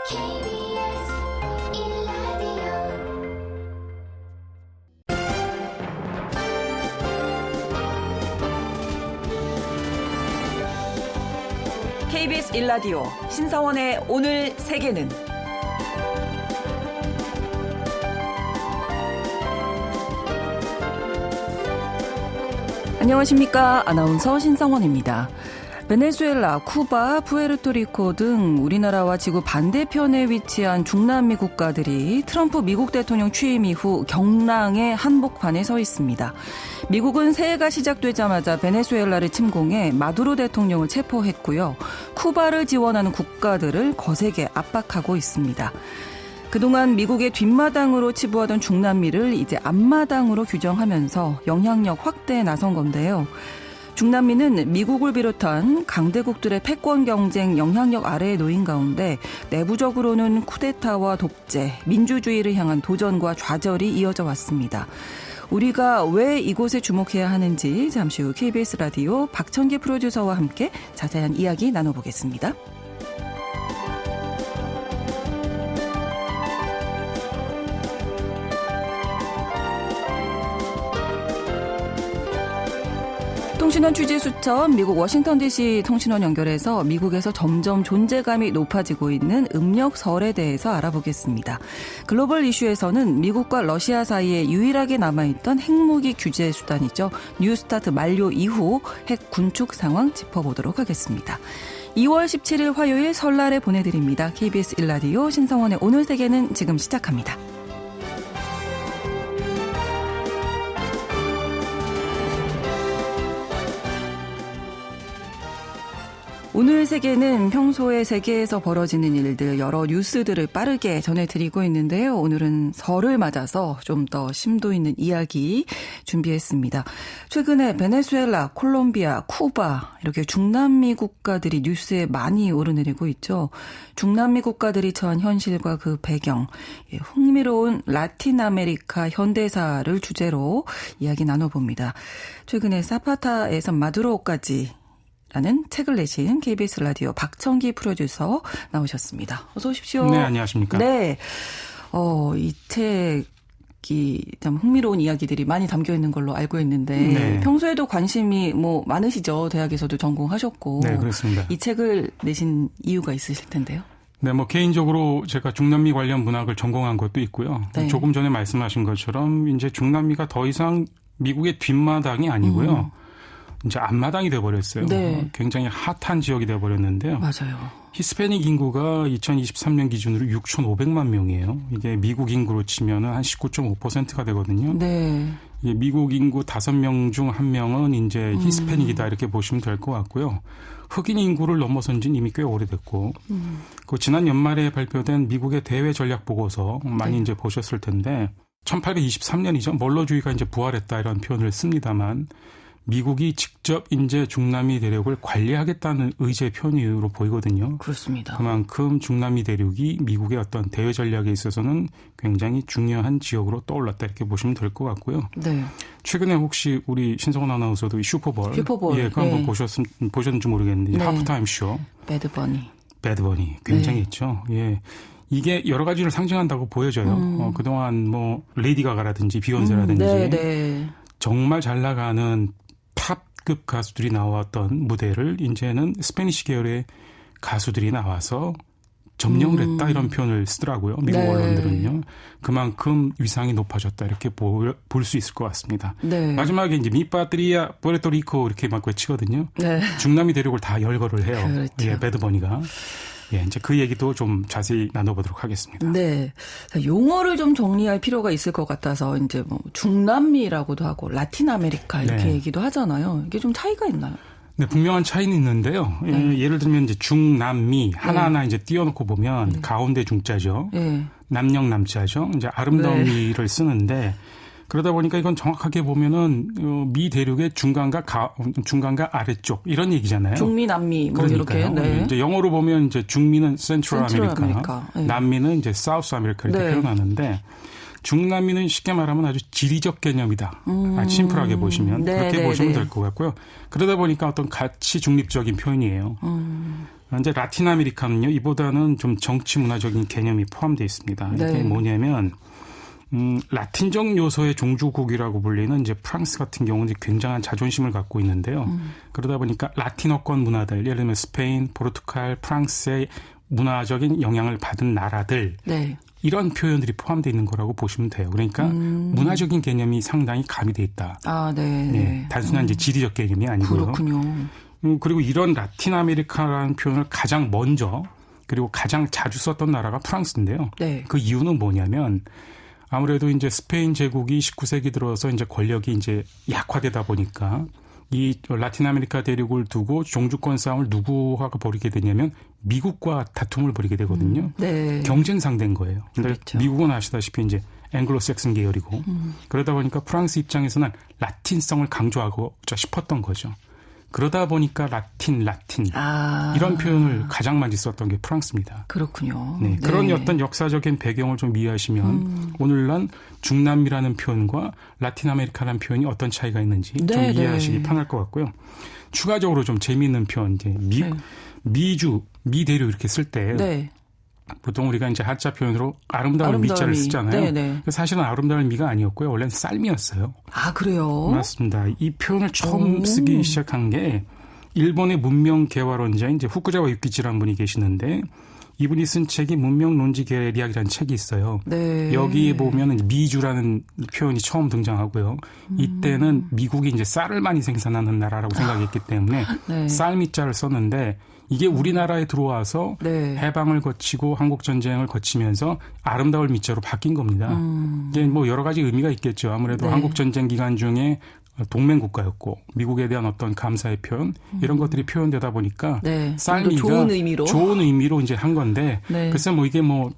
KBS 1라디오 KBS 1라디오 신성원의 오늘 세계는 안녕하십니까. 아나운서 신성원입니다. 베네수엘라, 쿠바, 푸에르토리코 등 우리나라와 지구 반대편에 위치한 중남미 국가들이 트럼프 미국 대통령 취임 이후 경랑의 한복판에 서 있습니다. 미국은 새해가 시작되자마자 베네수엘라를 침공해 마두로 대통령을 체포했고요. 쿠바를 지원하는 국가들을 거세게 압박하고 있습니다. 그동안 미국의 뒷마당으로 치부하던 중남미를 이제 앞마당으로 규정하면서 영향력 확대에 나선 건데요. 중남미는 미국을 비롯한 강대국들의 패권 경쟁 영향력 아래에 놓인 가운데 내부적으로는 쿠데타와 독재, 민주주의를 향한 도전과 좌절이 이어져 왔습니다. 우리가 왜 이곳에 주목해야 하는지 잠시 후 KBS 라디오 박천기 프로듀서와 함께 자세한 이야기 나눠보겠습니다. 통신원 취재 수첩 미국 워싱턴 DC 통신원 연결해서 미국에서 점점 존재감이 높아지고 있는 음력설에 대해서 알아보겠습니다. 글로벌 이슈에서는 미국과 러시아 사이에 유일하게 남아있던 핵무기 규제 수단이죠. 뉴스타트 만료 이후 핵 군축 상황 짚어보도록 하겠습니다. 2월 17일 화요일 설날에 보내드립니다. KBS 1라디오 신성원의 오늘 세계는 지금 시작합니다. 오늘 세계는 평소에 세계에서 벌어지는 일들, 여러 뉴스들을 빠르게 전해드리고 있는데요. 오늘은 설을 맞아서 좀 더 심도 있는 이야기 준비했습니다. 최근에 베네수엘라, 콜롬비아, 쿠바 이렇게 중남미 국가들이 뉴스에 많이 오르내리고 있죠. 중남미 국가들이 처한 현실과 그 배경, 흥미로운 라틴 아메리카 현대사를 주제로 이야기 나눠봅니다. 최근에 사파타에서 마두로까지 라는 책을 내신 KBS 라디오 박천기 프로듀서 나오셨습니다. 어서 오십시오. 네, 안녕하십니까. 네. 이 책이 참 흥미로운 이야기들이 많이 담겨 있는 걸로 알고 있는데 네. 평소에도 관심이 많으시죠. 대학에서도 전공하셨고. 네, 그렇습니다. 이 책을 내신 이유가 있으실 텐데요. 네, 개인적으로 제가 중남미 관련 문학을 전공한 것도 있고요. 네. 조금 전에 말씀하신 것처럼 이제 중남미가 더 이상 미국의 뒷마당이 아니고요. 이제 앞마당이 돼버렸어요. 네. 굉장히 핫한 지역이 돼버렸는데요. 맞아요. 히스패닉 인구가 2023년 기준으로 6,500만 명이에요. 이게 미국 인구로 치면은 한 19.5%가 되거든요. 네. 이게 미국 인구 5명 중 1명은 이제 히스패닉이다 이렇게 보시면 될 것 같고요. 흑인 인구를 넘어선 지는 이미 꽤 오래됐고, 그 지난 연말에 발표된 미국의 대외 전략 보고서 많이 네. 이제 보셨을 텐데, 1823년이죠. 멀로주의가 이제 부활했다 이런 표현을 씁니다만, 미국이 직접 이제 중남미 대륙을 관리하겠다는 의지의 표현으로 보이거든요. 그렇습니다. 그만큼 중남미 대륙이 미국의 어떤 대외 전략에 있어서는 굉장히 중요한 지역으로 떠올랐다 이렇게 보시면 될 것 같고요. 네. 최근에 혹시 우리 신성원 아나운서도 이 슈퍼볼 예, 그거 한번 네. 보셨는지 모르겠는데 네. 하프타임 쇼 배드버니. 배드버니 굉장히 네. 있죠. 예. 이게 여러 가지를 상징한다고 보여져요. 그동안 레이디 가가라든지 비욘세라든지 네. 정말 잘 나가는 탑급 가수들이 나왔던 무대를 이제는 스페니시 계열의 가수들이 나와서 점령을 했다 이런 표현을 쓰더라고요. 미국 네. 언론들은요. 그만큼 위상이 높아졌다 이렇게 볼 수 있을 것 같습니다. 네. 마지막에 이제 미파트리아 포르토리코 이렇게 막 외치거든요. 네. 중남미 대륙을 다 열거를 해요. 그렇죠. 예, 배드버니가. 예, 이제 그 얘기도 좀 자세히 나눠보도록 하겠습니다. 네. 용어를 좀 정리할 필요가 있을 것 같아서 이제 중남미라고도 하고 라틴 아메리카 이렇게 네. 얘기도 하잖아요. 이게 좀 차이가 있나요? 네, 분명한 차이는 있는데요. 네. 예를 들면 이제 중남미 하나하나 이제 띄워놓고 보면 가운데 중자죠. 네. 남영 남자죠. 이제 아름다운 네. 미를 쓰는데 그러다 보니까 이건 정확하게 보면은 미 대륙의 중간과 아래쪽 이런 얘기잖아요. 중미, 남미 이렇게. 네. 이제 영어로 보면 이제 중미는 센트럴 센트럴 아메리카, 아메리카. 네. 남미는 이제 사우스 아메리카 이렇게 네. 표현하는데 중남미는 쉽게 말하면 아주 지리적 개념이다. 아주 심플하게 보시면 네, 그렇게 네, 보시면 네. 될 것 같고요. 그러다 보니까 어떤 가치 중립적인 표현이에요. 이제 라틴 아메리카는요, 이보다는 좀 정치 문화적인 개념이 포함되어 있습니다. 이게 네. 뭐냐면, 라틴적 요소의 종주국이라고 불리는 이제 프랑스 같은 경우는 굉장한 자존심을 갖고 있는데요. 그러다 보니까 라틴어권 문화들, 예를 들면 스페인, 포르투갈, 프랑스의 문화적인 영향을 받은 나라들, 네. 이런 표현들이 포함되어 있는 거라고 보시면 돼요. 그러니까 문화적인 개념이 상당히 가미되어 있다. 아, 네. 네, 단순한 이제 지리적 개념이 아니고요. 그렇군요. 그리고 이런 라틴 아메리카라는 표현을 가장 먼저 그리고 가장 자주 썼던 나라가 프랑스인데요. 네. 그 이유는 뭐냐면 아무래도 이제 스페인 제국이 19세기 들어서 이제 권력이 이제 약화되다 보니까 이 라틴 아메리카 대륙을 두고 종주권 싸움을 누구와 벌이게 되냐면 미국과 다툼을 벌이게 되거든요. 네. 경쟁 상대인 거예요. 근데 그렇죠. 미국은 아시다시피 이제 앵글로색슨 계열이고 그러다 보니까 프랑스 입장에서는 라틴성을 강조하고자 싶었던 거죠. 그러다 보니까 라틴 이런 표현을 가장 많이 썼던 게 프랑스입니다. 그렇군요. 네, 네. 그런 어떤 역사적인 배경을 좀 이해하시면 오늘날 중남미라는 표현과 라틴 아메리카라는 표현이 어떤 차이가 있는지 좀 네, 이해하시기 네. 편할 것 같고요. 추가적으로 좀 재미있는 표현, 이제 네. 미주, 미대륙 이렇게 쓸 때 네. 보통 우리가 이제 한자 표현으로 아름다운 미자를 쓰잖아요. 네, 네. 사실은 아름다운 미가 아니었고요. 원래는 쌀미였어요. 아, 그래요? 맞습니다. 이 표현을 처음 오. 쓰기 시작한 게 일본의 문명 개화론자인 이제 후쿠자와 유키치라는 분이 계시는데 이분이 쓴 책이 문명 논지 계략이라는 책이 있어요. 네. 여기에 보면 미주라는 표현이 처음 등장하고요. 이때는 미국이 이제 쌀을 많이 생산하는 나라라고 생각했기 때문에 네. 쌀미자를 썼는데 이게 우리나라에 들어와서 네. 해방을 거치고 한국 전쟁을 거치면서 아름다울 미자로 바뀐 겁니다. 이게 뭐 여러 가지 의미가 있겠죠. 아무래도 네. 한국 전쟁 기간 중에 동맹 국가였고 미국에 대한 어떤 감사의 표현 이런 것들이 표현되다 보니까 네. 쌀미가 좋은 의미로. 좋은 의미로 이제 한 건데 네. 글쎄 뭐 이게 뭐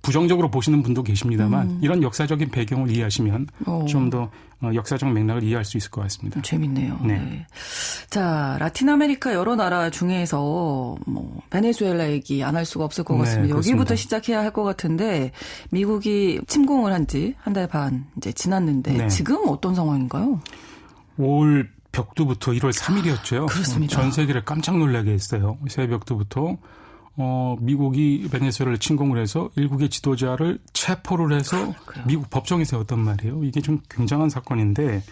부정적으로 보시는 분도 계십니다만 이런 역사적인 배경을 이해하시면 좀 더 역사적 맥락을 이해할 수 있을 것 같습니다. 재밌네요. 네. 네. 자, 라틴 아메리카 여러 나라 중에서 뭐 베네수엘라 얘기 안 할 수가 없을 것 네, 같습니다. 그렇습니다. 여기부터 시작해야 할 것 같은데 미국이 침공을 한 지 한 달 반 이제 지났는데 네. 지금 어떤 상황인가요? 올 벽두부터 1월 3일이었죠. 그렇습니다. 전 세계를 깜짝 놀라게 했어요. 새벽두부터 미국이 베네수엘라를 침공을 해서 일국의 지도자를 체포를 해서 그래요. 미국 법정에 세웠단 말이에요. 이게 좀 굉장한 사건인데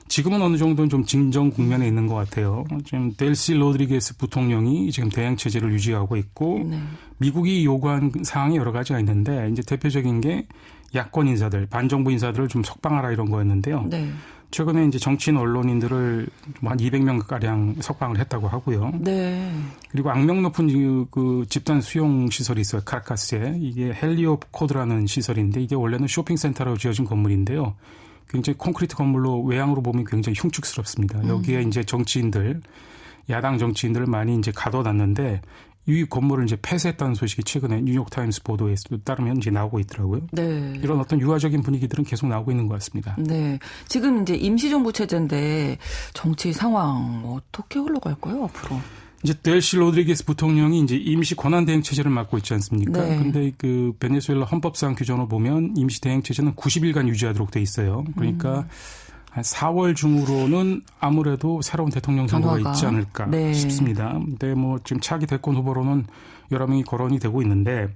지금은 어느 정도는 좀 진정 국면에 있는 것 같아요. 지금 델시 로드리게스 부통령이 지금 대행 체제를 유지하고 있고 네. 미국이 요구한 사항이 여러 가지가 있는데 이제 대표적인 게 야권 인사들, 반정부 인사들을 좀 석방하라 이런 거였는데요. 네. 최근에 이제 정치인 언론인들을 한 200명 가량 석방을 했다고 하고요. 네. 그리고 악명 높은 그 집단 수용 시설이 있어요. 카라카스에. 이게 헬리오코드라는 시설인데 이게 원래는 쇼핑센터로 지어진 건물인데요. 굉장히 콘크리트 건물로 외양으로 보면 굉장히 흉측스럽습니다. 여기에 이제 정치인들, 야당 정치인들을 많이 이제 가둬놨는데 이 건물을 이제 폐쇄했다는 소식이 최근에 뉴욕타임스 보도에 따르면 이제 나오고 있더라고요. 네. 이런 어떤 유화적인 분위기들은 계속 나오고 있는 것 같습니다. 네. 지금 이제 임시정부 체제인데 정치 상황 어떻게 흘러갈까요, 앞으로? 이제 델시 로드리게스 부통령이 이제 임시 권한 대행 체제를 맡고 있지 않습니까? 네. 근데 그 베네수엘라 헌법상 규정을 보면 임시 대행 체제는 90일간 유지하도록 돼 있어요. 그러니까 한 4월 중으로는 아무래도 새로운 대통령 선거가 변화가. 있지 않을까 네. 싶습니다. 근데 뭐 지금 차기 대권 후보로는 여러 명이 거론이 되고 있는데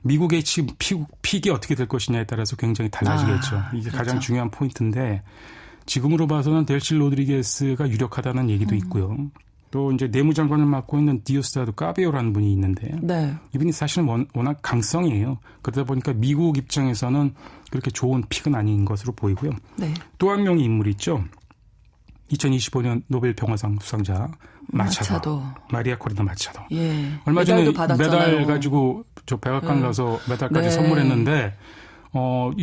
미국의 지금 픽이 어떻게 될 것이냐에 따라서 굉장히 달라지겠죠. 이게 그렇죠. 가장 중요한 포인트인데 지금으로 봐서는 델시 로드리게스가 유력하다는 얘기도 있고요. 또 이제 내무장관을 맡고 있는 디오스타도 까베오라는 분이 있는데 네. 이분이 사실은 워낙 강성이에요. 그러다 보니까 미국 입장에서는 그렇게 좋은 픽은 아닌 것으로 보이고요. 네. 또 한 명의 인물이 있죠. 2025년 노벨 평화상 수상자 마차도. 마리아 코리나 마차도. 예. 얼마 전에 메달도 받았잖아요. 메달 가지고 저 백악관 가서 메달까지 네. 선물했는데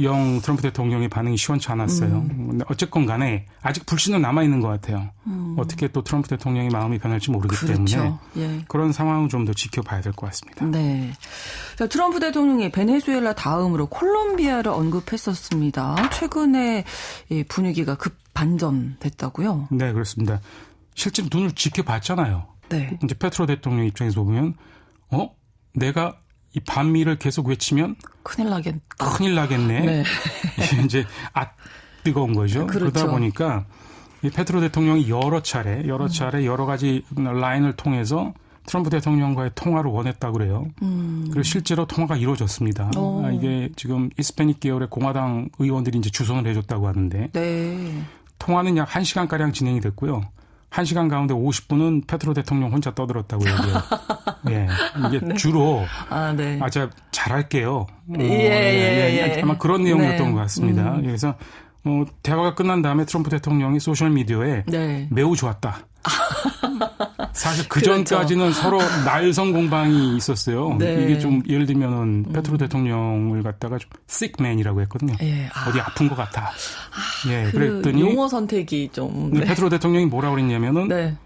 영 트럼프 대통령의 반응이 시원치 않았어요. 근데 어쨌건 간에 아직 불신은 남아있는 것 같아요. 어떻게 또 트럼프 대통령의 마음이 변할지 모르기 그렇죠. 때문에 예. 그런 상황을 좀 더 지켜봐야 될 것 같습니다. 네. 자, 트럼프 대통령이 베네수엘라 다음으로 콜롬비아를 언급했었습니다. 최근에 이 분위기가 급 반전됐다고요? 네, 그렇습니다. 실제로 눈을 지켜봤잖아요. 네. 이제 페트로 대통령 입장에서 보면 내가 이 반미를 계속 외치면 큰일 나겠다. 큰일 나겠네. 네. 이게 이제 뜨거운 거죠. 그렇죠. 그러다 보니까 이 페트로 대통령이 여러 차례 여러 가지 라인을 통해서 트럼프 대통령과의 통화를 원했다고 그래요. 그리고 실제로 통화가 이루어졌습니다. 이게 지금 히스패닉 계열의 공화당 의원들이 이제 주선을 해줬다고 하는데 네. 통화는 약 1시간가량 진행이 됐고요. 1시간 가운데 50분은 페트로 대통령 혼자 떠들었다고 얘기해요. 예. 이게 네. 주로 네. 제가 잘할게요. 예. 아마 그런 내용이었던 네. 것 같습니다. 그래서 대화가 끝난 다음에 트럼프 대통령이 소셜미디어에 네. 매우 좋았다. 사실 그 그렇죠. 전까지는 서로 날성 공방이 있었어요. 네. 이게 좀 예를 들면은 페트로 대통령을 갖다가 좀 sickman이라고 했거든요. 예. 어디 아픈 것 같아. 예, 그 그랬더니 용어 선택이 좀. 네. 페트로 대통령이 뭐라고 그랬냐면은 네.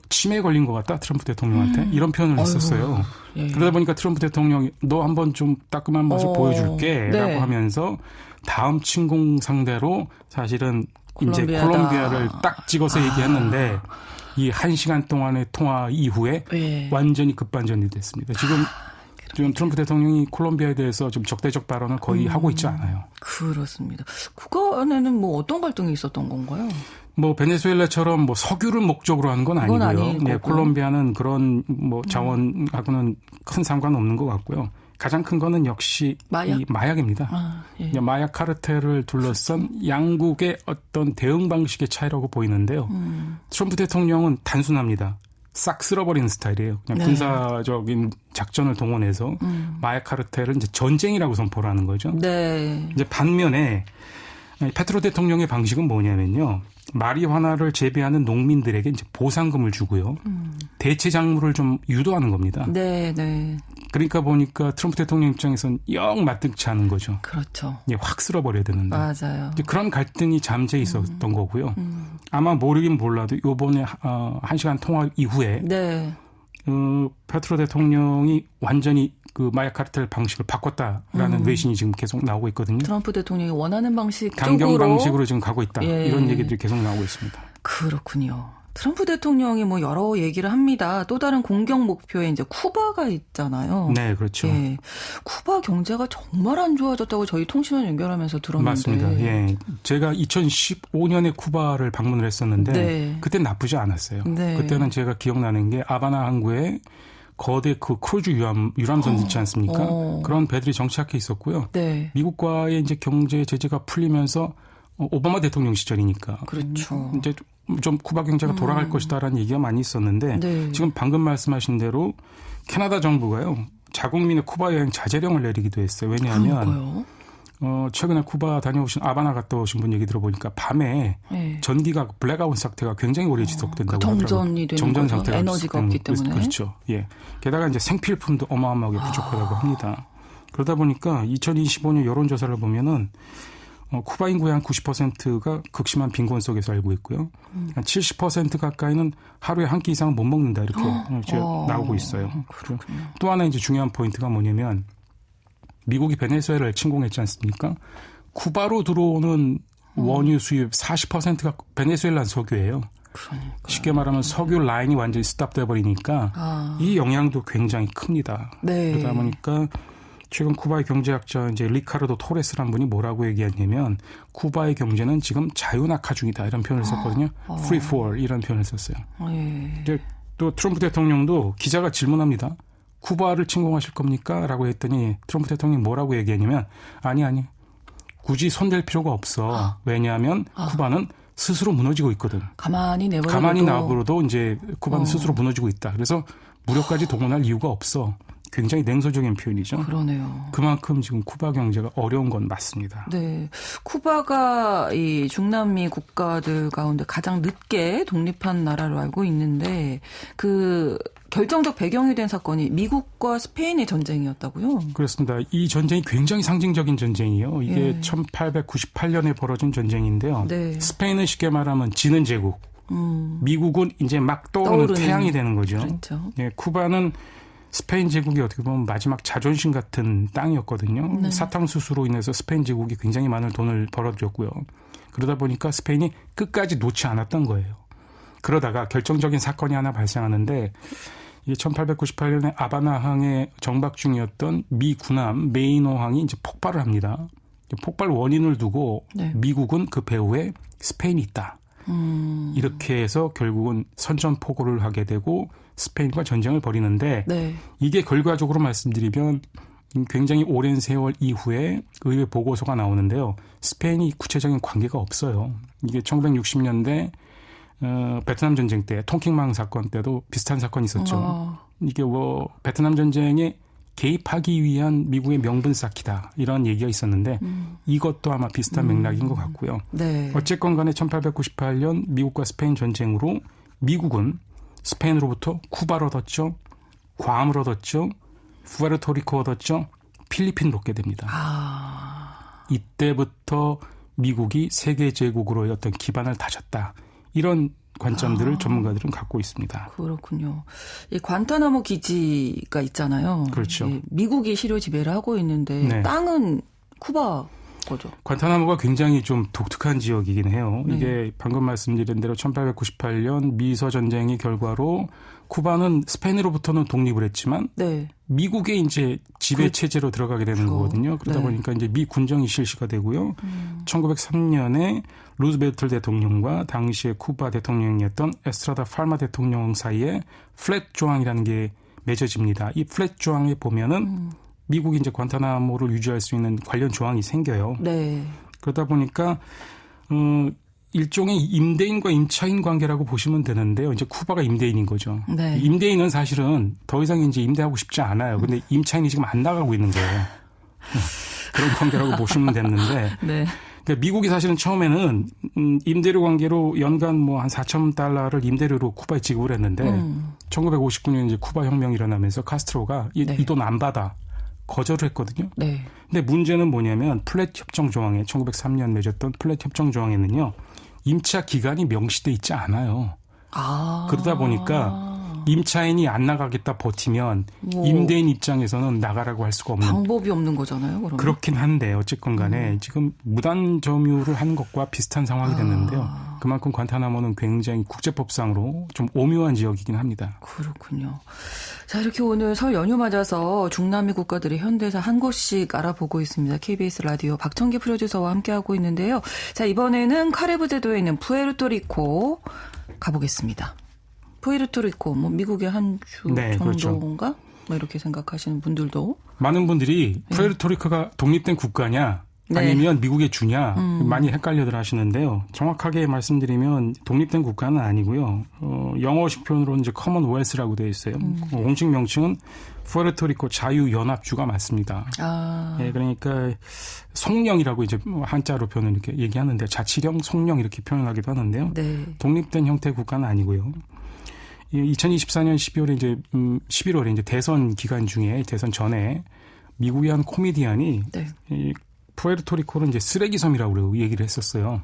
치매에 걸린 것 같다. 트럼프 대통령한테 이런 표현을 했었어요. 예. 그러다 보니까 트럼프 대통령이 너 한번 좀 따끔한 모습 보여줄게 네. 라고 하면서 다음 침공 상대로 사실은 이제 콜롬비아다. 콜롬비아를 딱 찍어서 얘기했는데 이 1시간 동안의 통화 이후에 예. 완전히 급반전이 됐습니다. 지금 트럼프 대통령이 콜롬비아에 대해서 좀 적대적 발언을 거의 하고 있지 않아요. 그렇습니다. 그간에는 뭐 어떤 갈등이 있었던 건가요? 뭐 베네수엘라처럼 뭐 석유를 목적으로 하는 건 그건 아니고요. 아니고. 네, 콜롬비아는 그런 뭐 자원하고는 큰 상관없는 것 같고요. 가장 큰 거는 역시 마약? 이 마약입니다. 예. 마약 카르텔을 둘러싼 양국의 어떤 대응 방식의 차이라고 보이는데요. 트럼프 대통령은 단순합니다. 싹 쓸어버리는 스타일이에요. 그냥 네. 군사적인 작전을 동원해서 마약 카르텔을 이제 전쟁이라고 선포를 하는 거죠. 네. 이제 반면에 페트로 대통령의 방식은 뭐냐면요. 마리화나를 재배하는 농민들에게 이제 보상금을 주고요. 대체 작물을 좀 유도하는 겁니다. 네. 그러니까 보니까 트럼프 대통령 입장에서는 영 마뜩치 않은 거죠. 그렇죠. 확 쓸어버려야 되는데. 맞아요. 이제 그런 갈등이 잠재 있었던 거고요. 아마 모르긴 몰라도 이번에 1시간 통화 이후에 네. 페트로 대통령이 완전히 그 마약 카르텔 방식을 바꿨다라는 외신이 지금 계속 나오고 있거든요. 트럼프 대통령이 원하는 방식 강경 쪽으로 방식으로 지금 가고 있다. 예. 이런 얘기들이 계속 나오고 있습니다. 그렇군요. 트럼프 대통령이 뭐 여러 얘기를 합니다. 또 다른 공격 목표에 이제 쿠바가 있잖아요. 네, 그렇죠. 예. 쿠바 경제가 정말 안 좋아졌다고 저희 통신원 연결하면서 들었는데. 맞습니다. 예. 제가 2015년에 쿠바를 방문을 했었는데 네. 그때 나쁘지 않았어요. 네. 그때는 제가 기억나는 게 아바나 항구에 거대 그 크루즈 유람선 있지 않습니까? 그런 배들이 정착해 있었고요. 네. 미국과의 이제 경제 제재가 풀리면서 오바마 대통령 시절이니까 그렇죠. 이제 좀 쿠바 경제가 돌아갈 것이다라는 얘기가 많이 있었는데 네. 지금 방금 말씀하신 캐나다 정부가요 자국민의 쿠바 여행 자제령을 내리기도 했어요. 왜냐하면 최근에 쿠바 다녀오신 아바나 갔다 오신 분 얘기 들어보니까 밤에 네. 전기가 블랙아웃 상태가 굉장히 오래 지속된다고 그 하더라고요. 정전이 되는 정전 거죠. 상태가 에너지가 없기 때문에. 그렇죠. 예. 게다가 이제 생필품도 어마어마하게 부족하다고 합니다. 그러다 보니까 2025년 여론조사를 보면은 쿠바 인구의 한 90%가 극심한 빈곤 속에 살고 있고요. 한 70% 가까이는 하루에 한 끼 이상은 못 먹는다 이렇게 나오고 있어요. 또 하나 이제 중요한 포인트가 뭐냐면 미국이 베네수엘라를 침공했지 않습니까? 쿠바로 들어오는 원유 수입 40%가 베네수엘라 석유예요. 그러니까요. 쉽게 말하면 석유 라인이 완전히 스탑돼 버리니까 이 영향도 굉장히 큽니다. 네. 그러다 보니까 최근 쿠바의 경제학자 이제 리카르도 토레스라는 분이 뭐라고 얘기했냐면 쿠바의 경제는 지금 자유낙하 중이다 이런 표현을 썼거든요. Free fall 이런 표현을 썼어요. 예. 이제 또 트럼프 대통령도 기자가 질문합니다. 쿠바를 침공하실 겁니까? 라고 했더니 트럼프 대통령이 뭐라고 얘기했냐면 아니 굳이 손댈 필요가 없어. 왜냐하면 쿠바는 스스로 무너지고 있거든. 가만히 놔버려도 이제 쿠바는 스스로 무너지고 있다. 그래서 무력까지 동원할 이유가 없어. 굉장히 냉소적인 표현이죠. 그러네요. 그만큼 지금 쿠바 경제가 어려운 건 맞습니다. 네. 쿠바가 이 중남미 국가들 가운데 가장 늦게 독립한 나라로 알고 있는데 그 결정적 배경이 된 사건이 미국과 스페인의 전쟁이었다고요? 그렇습니다. 이 전쟁이 굉장히 상징적인 전쟁이에요. 이게 1898년에 벌어진 전쟁인데요. 네. 스페인은 쉽게 말하면 지는 제국. 미국은 이제 막 떠오르는 태양이 되는 거죠. 그렇죠. 예, 쿠바는 스페인 제국이 어떻게 보면 마지막 자존심 같은 땅이었거든요. 네. 사탕수수로 인해서 스페인 제국이 굉장히 많은 돈을 벌어들였고요. 그러다 보니까 스페인이 끝까지 놓지 않았던 거예요. 그러다가 결정적인 사건이 하나 발생하는데 이게 1898년에 아바나항에 정박 중이었던 미 군함 메이노항이 이제 폭발을 합니다. 폭발 원인을 두고 네. 미국은 그 배후에 스페인이 있다. 이렇게 해서 결국은 선전포고를 하게 되고 스페인과 전쟁을 벌이는데 네. 이게 결과적으로 말씀드리면 굉장히 오랜 세월 이후에 의회 보고서가 나오는데요. 스페인이 구체적인 관계가 없어요. 이게 1960년대 베트남 전쟁 때 통킹망 사건 때도 비슷한 사건이 있었죠. 이게 베트남 전쟁에 개입하기 위한 미국의 명분 쌓기다 이런 얘기가 있었는데 이것도 아마 비슷한 맥락인 것 같고요. 네. 어쨌건 간에 1898년 미국과 스페인 전쟁으로 미국은 스페인으로부터 쿠바를 얻었죠. 괌을 얻었죠. 푸에르토리코 얻었죠. 필리핀을 얻게 됩니다. 이때부터 미국이 세계 제국으로의 어떤 기반을 다졌다. 이런 관점들을 전문가들은 갖고 있습니다. 그렇군요. 이 관타나모 기지가 있잖아요. 그렇죠. 미국이 실효 지배를 하고 있는데 네. 땅은 쿠바 거죠. 관타나모가 굉장히 좀 독특한 지역이긴 해요. 네. 이게 방금 말씀드린 대로 1898년 미서 전쟁의 결과로 쿠바는 스페인으로부터는 독립을 했지만 네. 미국의 이제 지배 체제로 들어가게 되는 그렇죠. 거거든요. 그러다 네. 보니까 이제 미 군정이 실시가 되고요. 1903년에 루즈벨트 대통령과 당시의 쿠바 대통령이었던 에스트라다 팔마 대통령 사이에 플랫 조항이라는 게 맺어집니다. 이 플랫 조항에 보면은 미국이 이제 관타나모를 유지할 수 있는 관련 조항이 생겨요. 네. 그러다 보니까 일종의 임대인과 임차인 관계라고 보시면 되는데요. 이제 쿠바가 임대인인 거죠. 네. 임대인은 사실은 더 이상 이제 임대하고 싶지 않아요. 근데 임차인이 지금 안 나가고 있는 거예요. 그런 관계라고 보시면 됐는데. 네. 그러니까 미국이 사실은 처음에는 임대료 관계로 연간 뭐 한 4천 달러를 임대료로 쿠바에 지급을 했는데 1959년 이제 쿠바 혁명이 일어나면서 카스트로가 네. 이 돈 안 받아 거절을 했거든요. 네. 근데 문제는 뭐냐면 플랫 협정 조항에 1903년 맺었던 플랫 협정 조항에는요. 임차 기간이 명시돼 있지 않아요. 그러다 보니까 임차인이 안 나가겠다 버티면 임대인 입장에서는 나가라고 할 수가 없는. 방법이 없는 거잖아요. 그러면. 그렇긴 한데 어쨌건 간에 지금 무단 점유를 하는 것과 비슷한 상황이 됐는데요. 그만큼 관타나모는 굉장히 국제법상으로 좀 오묘한 지역이긴 합니다. 그렇군요. 자, 이렇게 오늘 설 연휴 맞아서 중남미 국가들의 현대사 한 곳씩 알아보고 있습니다. KBS 라디오 박정기 프로듀서와 함께하고 있는데요. 자, 이번에는 카리브 제도에 있는 푸에르토리코 가보겠습니다. 푸에르토리코, 뭐 미국의 한 주 네, 정도인가? 그렇죠. 뭐 이렇게 생각하시는 분들도 많은 분들이 푸에르토리코가 독립된 국가냐 아니면 미국의 주냐 많이 헷갈려들 하시는데요. 정확하게 말씀드리면 독립된 국가는 아니고요. 영어식 표현으로는 이제 커먼웰스라고 되어 있어요. 공식 명칭은 푸에르토리코 자유연합주가 맞습니다. 예, 그러니까 송령이라고 이제 한자로 표현을 이렇게 얘기하는데 자치령, 송령 이렇게 표현하기도 하는데요. 네. 독립된 형태 국가는 아니고요. 2024년 11월에 이제 대선 기간 중에 대선 전에 미국의 한 코미디언이 네. 이 푸에르토리코를 이제 쓰레기 섬이라고 얘기를 했었어요.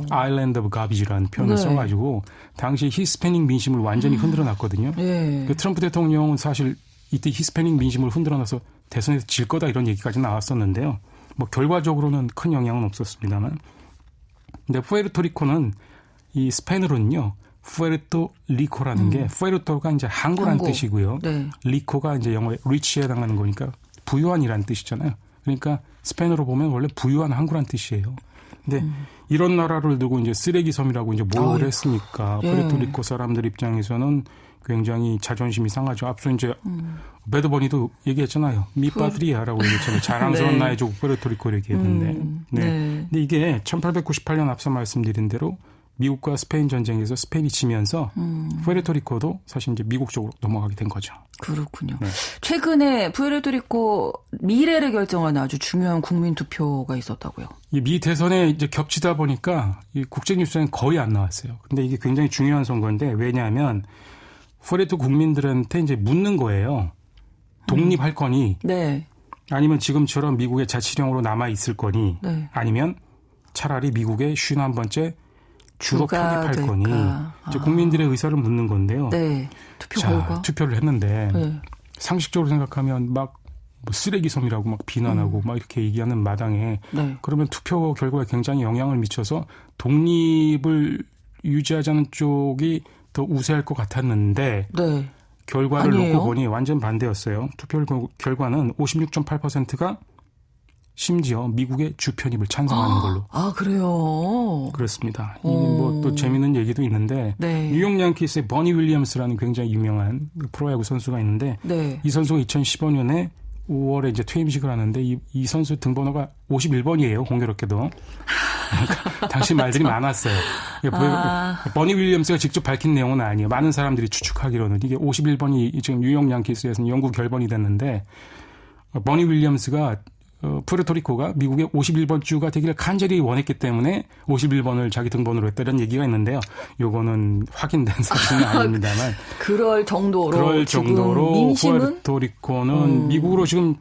아일랜드 오브 가비지라는 표현을 네. 써가지고 당시 히스패닉 민심을 완전히 흔들어놨거든요. 네. 그 트럼프 대통령은 사실 이때 히스패닉 민심을 흔들어놔서 대선에서 질 거다 이런 얘기까지 나왔었는데요. 뭐 결과적으로는 큰 영향은 없었습니다만. 근데 푸에르토리코는 이 스페인어로는요. 푸에르토리코라는 게 푸에르토가 이제 항구라는 뜻이고요. 네. 리코가 이제 영어에 리치에 해당하는 거니까 부유한이라는 뜻이잖아요. 그러니까 스페인어로 보면 원래 부유한 항구란 뜻이에요. 근데 이런 나라를 두고 이제 쓰레기 섬이라고 이제 모욕을 했으니까 푸에르토리코 사람들 입장에서는 굉장히 자존심이 상하죠. 앞서 이제 배드버니도 얘기했잖아요. 미파드리아라고 얘기했잖아요. 자랑스러운 네. 나의 조국 푸에르토리코를 얘기했는데. 네. 근데 이게 1898년 앞서 말씀드린 대로 미국과 스페인 전쟁에서 스페인이 지면서 푸에르토리코도 사실 이제 미국 쪽으로 넘어가게 된 거죠. 그렇군요. 네. 최근에 푸에르토리코 미래를 결정하는 아주 중요한 국민 투표가 있었다고요. 이 미 대선에 이제 겹치다 보니까 이 국제 뉴스에는 거의 안 나왔어요. 근데 이게 굉장히 중요한 선거인데 왜냐하면 푸에르토 국민들한테 이제 묻는 거예요. 독립할 거니 네. 아니면 지금처럼 미국의 자치령으로 남아 있을 거니 네. 아니면 차라리 미국의 51번째 주로 편입할 거니 이제 국민들의 의사를 묻는 건데요. 네. 투표 자, 결과. 투표를 했는데 네. 상식적으로 생각하면 막 뭐 쓰레기 섬이라고 막 비난하고 막 이렇게 얘기하는 마당에 네. 그러면 투표 결과에 굉장히 영향을 미쳐서 독립을 유지하자는 쪽이 더 우세할 것 같았는데 네. 결과를 아니에요? 놓고 보니 완전 반대였어요. 투표 결과는 56.8%가 심지어 미국의 주 편입을 찬성하는 걸로. 아, 그래요? 그렇습니다. 이게 뭐 또 재미있는 얘기도 있는데 네. 뉴욕 양키스의 버니 윌리엄스라는 굉장히 유명한 프로야구 선수가 있는데 네. 이 선수가 2015년에 5월에 이제 퇴임식을 하는데 이 선수 등번호가 51번이에요. 공교롭게도. 그러니까 당시 말들이 많았어요. 버니 윌리엄스가 직접 밝힌 내용은 아니에요. 많은 사람들이 추측하기로는 이게 51번이 지금 뉴욕 양키스에서는 영구 결번이 됐는데 버니 윌리엄스가 푸에르토리코가 미국의 51번 주가 되기를 간절히 원했기 때문에 51번을 자기 등번호로 했다 이런 얘기가 있는데요. 요거는 확인된 사실은 아닙니다만 그럴 정도로 민심은? 푸에르토리코는 미국으로 지금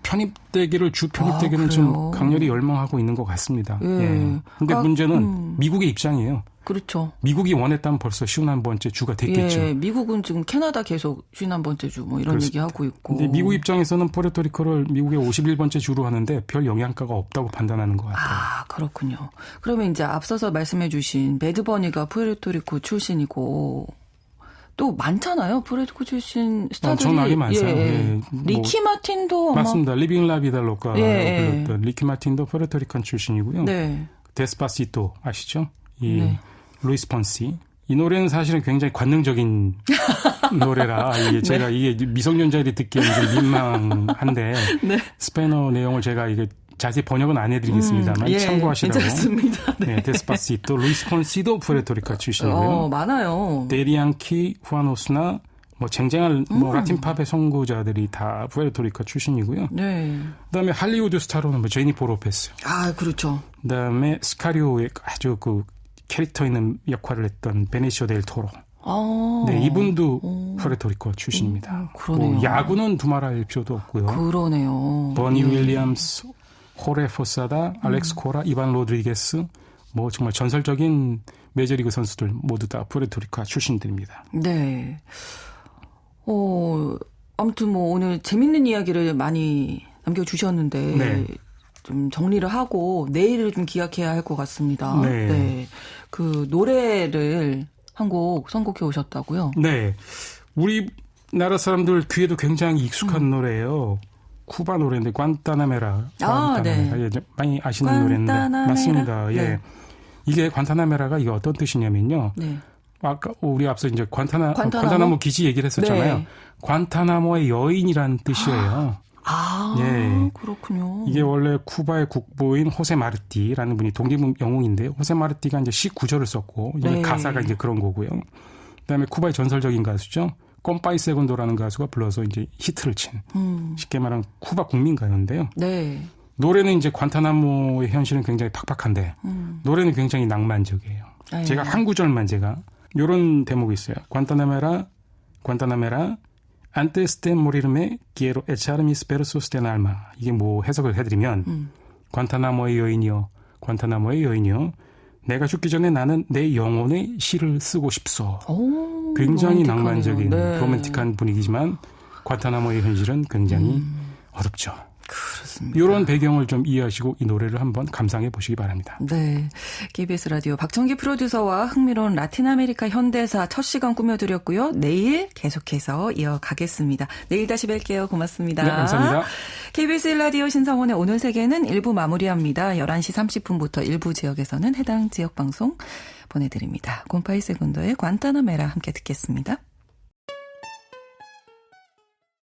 주 편입되기는 좀 강렬히 열망하고 있는 것 같습니다. 예. 근데 문제는 미국의 입장이에요. 그렇죠. 미국이 원했다면 벌써 51번째 주가 됐겠죠. 예, 미국은 지금 캐나다 계속 51번째 주 뭐 이런 그렇습니다. 얘기하고 있고. 근데 미국 입장에서는 푸에르토리코를 미국의 51번째 주로 하는데 별 영향가가 없다고 판단하는 것 같아요. 아, 그렇군요. 그러면 이제 앞서서 말씀해 주신 배드버니가 푸에르토리코 출신이고 또 많잖아요. 푸에르토리코 출신 스타들이. 엄청나게 많아요. 예. 리키 마틴도 맞습니다. 리빙 라비달로가 예. 불렀던 리키 마틴도 푸에르토리칸 출신이고요. 네. 데스파시토 아시죠? 네. 루이스 폰시. 이 노래는 사실은 굉장히 관능적인 노래라 제가 이게 미성년자들이 듣기에는 좀 민망한데 네. 스페인어 내용을 제가 이게 자세히 번역은 안 해드리겠습니다만 참고하시라고. 괜찮습니다. 네. 데스파시토, 루이스 폰시도 푸에르토리카 출신이고요. 많아요. 데리앙키, 후아노스나 뭐 쟁쟁한 라틴 팝의 선구자들이 다 푸에르토리카 출신이고요. 네. 그다음에 할리우드 스타로는 뭐 제니퍼 로페스. 아, 그렇죠. 그다음에 스카리오의 아주 그 캐릭터 있는 역할을 했던 베니시오 델 토로. 네, 이분도 푸에르토리코 출신입니다. 그러네요. 뭐 야구는 두말할 필요도 없고요. 그러네요. 버니 윌리엄스, 호레 포사다, 알렉스 코라, 이반 로드리게스, 뭐 정말 전설적인 메이저리그 선수들 모두 다 푸에르토리코 출신들입니다. 네. 아무튼 뭐 오늘 재밌는 이야기를 많이 남겨주셨는데 네. 좀 정리를 하고 내일을 좀 기약해야 할 것 같습니다. 네. 네. 그 노래를 한 곡 선곡해 오셨다고요? 네. 우리나라 사람들 귀에도 굉장히 익숙한 노래예요. 쿠바 노래인데 관타나메라. 네. 많이 아시는 노래인데 맞습니다. 네. 예. 이게 관타나메라가 이게 어떤 뜻이냐면요. 네. 아까 우리 앞서 이제 관타나모 기지 얘기를 했었잖아요. 네. 관타나모의 여인이란 뜻이에요. 예. 그렇군요. 이게 원래 쿠바의 국보인 호세 마르티라는 분이 독립 영웅인데요. 호세 마르티가 이제 시 구절을 썼고 이게 네. 가사가 이제 그런 거고요. 그다음에 쿠바의 전설적인 가수죠. 꼼파이 세곤도라는 가수가 불러서 이제 히트를 친 쉽게 말하면 쿠바 국민가요인데요. 네. 노래는 이제 관타나모의 현실은 굉장히 팍팍한데 노래는 굉장히 낭만적이에요. 아유. 제가 한 구절만 제가 이런 대목이 있어요. 관타나메라 antes de morirme quiero echar mis versos de alma. 이게 뭐 해석을 해드리면 관타나모의 여인이요. 내가 죽기 전에 나는 내 영혼의 시를 쓰고 싶소. 굉장히 낭만적인 네. 로맨틱한 분위기지만 관타나모의 현실은 굉장히 어둡죠. 그렇습니다. 이런 배경을 좀 이해하시고 이 노래를 한번 감상해 보시기 바랍니다. 네. KBS 라디오 박정기 프로듀서와 흥미로운 라틴 아메리카 현대사 첫 시간 꾸며드렸고요. 내일 계속해서 이어가겠습니다. 내일 다시 뵐게요. 고맙습니다. 네, 감사합니다. KBS 라디오 신성원의 오늘 세계는 1부 마무리합니다. 11시 30분부터 일부 지역에서는 해당 지역 방송 보내드립니다. 곰파이 세군도의 관타나메라 함께 듣겠습니다.